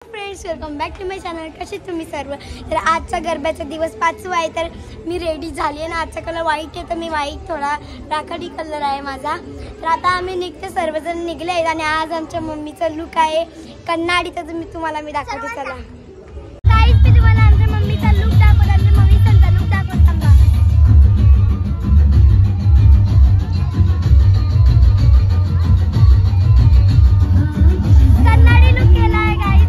Friends, welcome back to my channel. कसे तुम्ही सर्व? तर आजचा गरब्याचा दिवस 5वा आहे. तर मी रेडी झाली आहे ना. आजचा कलर व्हाईट आहे तर मी व्हाईट थोडा राखाडी कलर आहे माझा. तर आता आम्ही निघते, सर्वजण निघले आहेत आणि आज आमच्या मम्मीचा लुक आहे कन्नाडी. तर तुम्हाला मी दाखवते. चला गाईज, मी तुम्हाला आमच्या मम्मीचा लुक दाखवते. आमच्या मम्मीचा लुक दाखवत सांगा. कन्नाडी लुक केला आहे गाईज.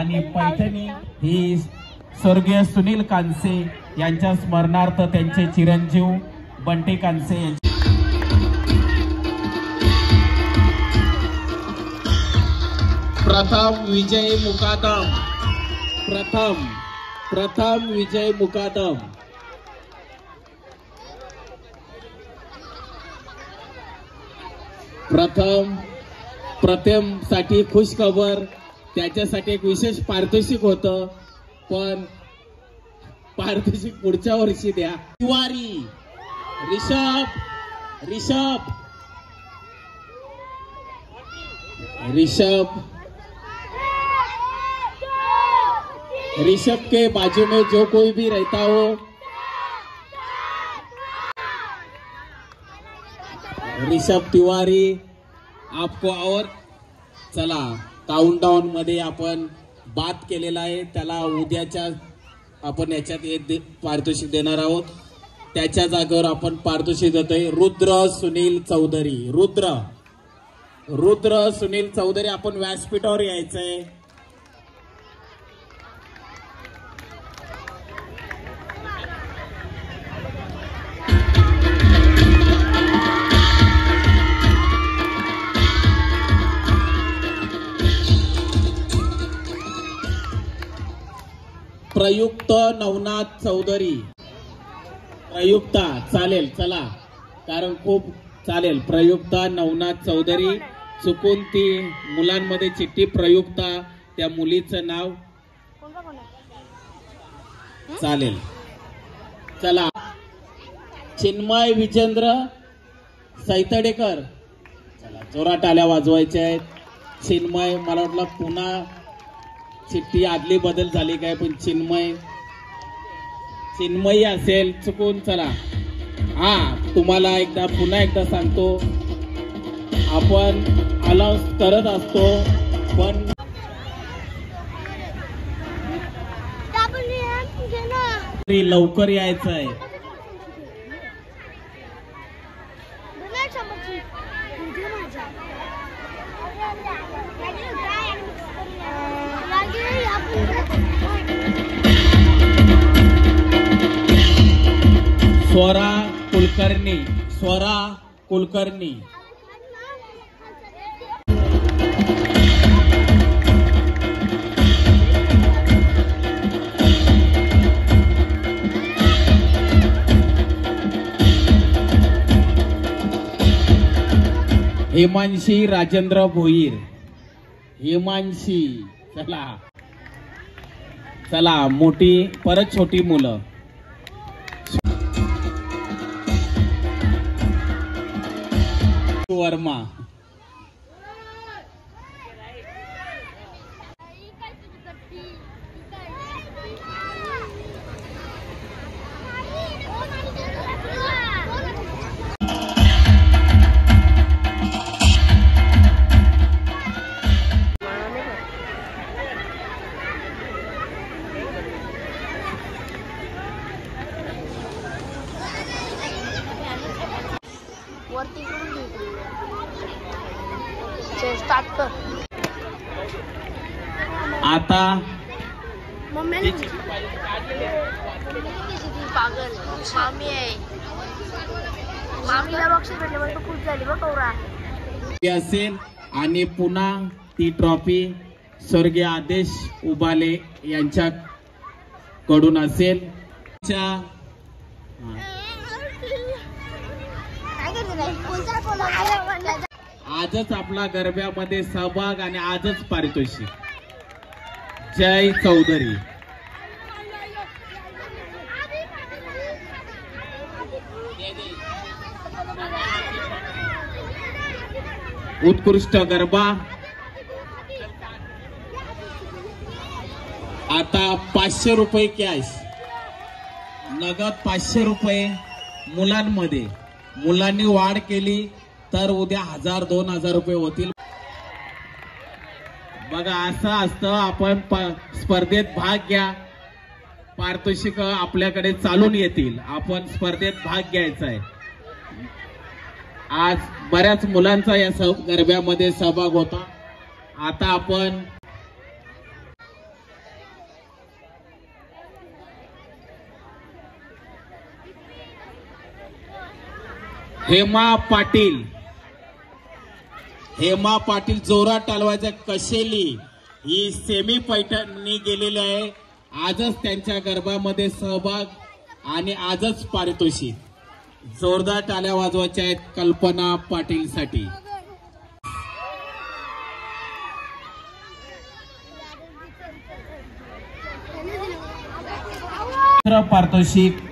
आणि पैठणी ही स्वर्गीय सुनील कांसे यांच्या स्मरणार्थ त्यांचे चिरंजीव बंटी कांसे यांचे प्रथम विजय मुकादम प्रथम विजय मुकादम प्रथम साठी खुश खबर त्याच्यासाठी एक विशेष पारितोषिक होतं पण पारितोषिक पुढच्या वर्षी द्या. तिवारी ऋषभ के बाजू में जो कोई भी रहता हो ऋषभ तिवारी आपको और चला काउंटडाऊन मध्ये आपण बात केलेला आहे त्याला उद्याच्या आपण याच्यात पारितोषिक देणार आहोत. त्याच्या जागेवर आपण पारितोषिक देतोय रुद्र सुनील चौधरी आपण व्यासपीठावर यायचंय. प्रयुक्त नवनाथ चौधरी प्रयुक्ता चालेल चला कारण खूप चालेल. प्रयुक्ता नवनाथ चौधरी चुकून ती मुलांमध्ये चिठ्ठी प्रयुक्ता त्या मुलीचं नाव चालेल. चला चिन्मय विजेंद्र सैतडेकर चला जोरात टाळ्या वाजवायच्या आहेत. चिन्मय मला वाटलं पुन्हा चिठ्ठी आदली बदल झाली काय पण चिन्मयी असेल चुकून. चला हा तुम्हाला पुन्हा एकदा सांगतो आपण अलाउन्स करत असतो पण लवकर यायचं आहे. स्वरा कुलकर्णी हेमांशी राजेंद्र भोईर चला मोठी परत छोटी मुलं. वर्मा आता असेल आणि पुन्हा ती ट्रॉफी स्वर्गीय आदेश उबाले यांच्याकडून असेल. आजच आपला गरब्यामध्ये सहभाग आणि आजच पारितोषिक. जय चौधरी. उत्कृष्ट गरबा. आता 500 रुपये कॅश नगद 500 रुपये मुलांमध्ये मुलांनी वाढ केली तर उद्या 1000-2000 रुपये होतील. बघा असं असतं आपण स्पर्धेत भाग घ्या पारितोषिक आपल्याकडे चालून येतील. आपण स्पर्धेत भाग घ्यायचा आहे. आज बऱ्याच मुलांचा या गरब्यामध्ये सहभाग होता. आता आपण हेमा पाटील, हेमा पाटील जोरात टाळवायच्या. कशेली ही सेमी पैठणी गेलेली आहे. आजच त्यांच्या गरबामध्ये सहभाग आणि आजच पारितोषिक. जोरदार टाळ्या वाजवायच्या आहेत कल्पना पाटील साठी. पारितोषिक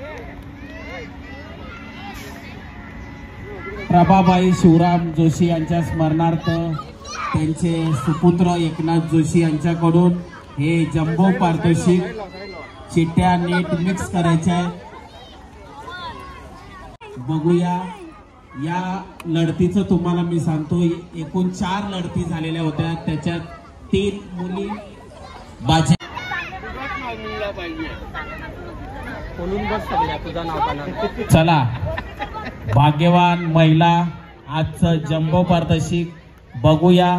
प्रभाबाई शिवराम जोशी यांच्या स्मरणार्थ त्यांचे सुपुत्र एकनाथ जोशी यांच्याकडून हे जम्बो पारितोषिक. चिट्ट्या नीट मिक्स करायच्या आहेत. बघूया या लढतीचं तुम्हाला मी सांगतो. एकूण 4 लढती झालेल्या होत्या. त्याच्यात 3 मुली बाजी. चला भाग्यवान महिला आजचं जम्बो पारितोषिक बघूया.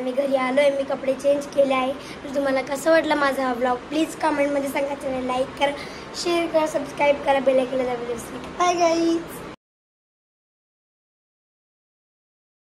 मी घरी आलोय, मी कपडे चेंज केले आहे. तर तुम्हाला कसं वाटलं माझा हा ब्लॉग प्लीज कमेंटमध्ये सांगा. चॅनल लाईक करा, शेअर करा, सबस्क्राईब करा, बेल आयकॉनला दाबा. Bye guys.